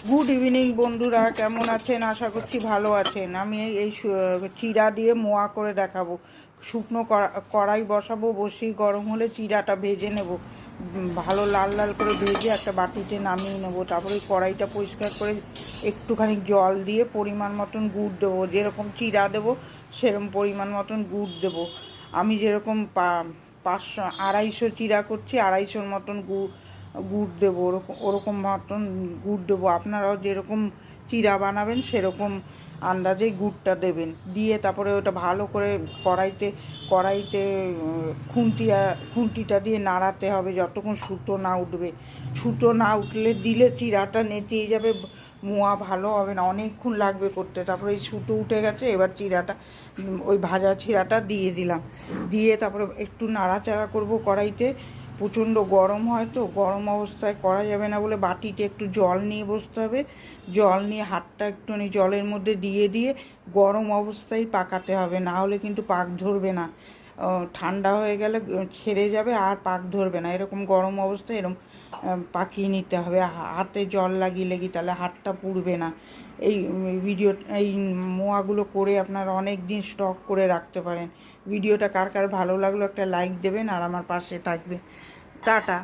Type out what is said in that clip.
Good evening বন্ধুরা, কেমন আছেন? আশা করছি ভালো আছেন। আমি এই চিড়া দিয়ে মোয়া করে দেখাবো। শুকনো কড়াই বসাবো, বসিয়ে গরম হলে চিড়াটা ভেজে নেব। ভালো লাল লাল করে ভেজে একটা বাটিতে নামিয়ে নেবো। তারপরে কড়াইটা পরিষ্কার করে একটুখানি জল দিয়ে পরিমাণ মতন গুড় দেবো। যেরকম চিড়া দেবো সেরকম পরিমাণ মতন গুড় দেবো। আমি যেরকম 250 চিড়া করছি, 250 মতন গুড় দেবো। ওরকম মতন গুড় দেবো। আপনারাও যেরকম চিড়া বানাবেন সেরকম আন্দাজেই গুড়টা দেবেন। দিয়ে তারপরে ওটা ভালো করে কড়াইতে খুন্তিটা দিয়ে নাড়াতে হবে যতক্ষণ সুতো না উঠবে। সুতো না উঠলে দিলে চিড়াটা নেতিয়ে যাবে, মোয়া ভালো হবে না, অনেকক্ষণ লাগবে করতে। তারপরে এই সুতো উঠে গেছে, এবার চিড়াটা ওই ভাজা চিড়াটা দিয়ে দিলাম। দিয়ে তারপরে একটু নাড়াচাড়া করব। কড়াইতে প্রচণ্ড গরম হয়, তো গরম অবস্থায় করা যাবে না বলে বাটিতে একটু জল নিয়ে বসতে হবে। জল নিয়ে হাতটা একটুখানি জলের মধ্যে দিয়ে গরম অবস্থায় পাকাতে হবে, না হলে কিন্তু পাক ধরবে না। ঠান্ডা হয়ে গেলে ছেড়ে যাবে আর পাক ধরবে না। এরকম গরম অবস্থায় এরকম পাকিয়ে নিতে হবে। হাতে জল লাগিয়ে তাহলে হাতটা পুড়বে না। এই মোয়াগুলো করে আপনারা অনেক দিন স্টক করে রাখতে পারেন। ভিডিওটা কার কার ভালো লাগলো একটা লাইক দেবেন আর আমার পাশে থাকবে। টাটা।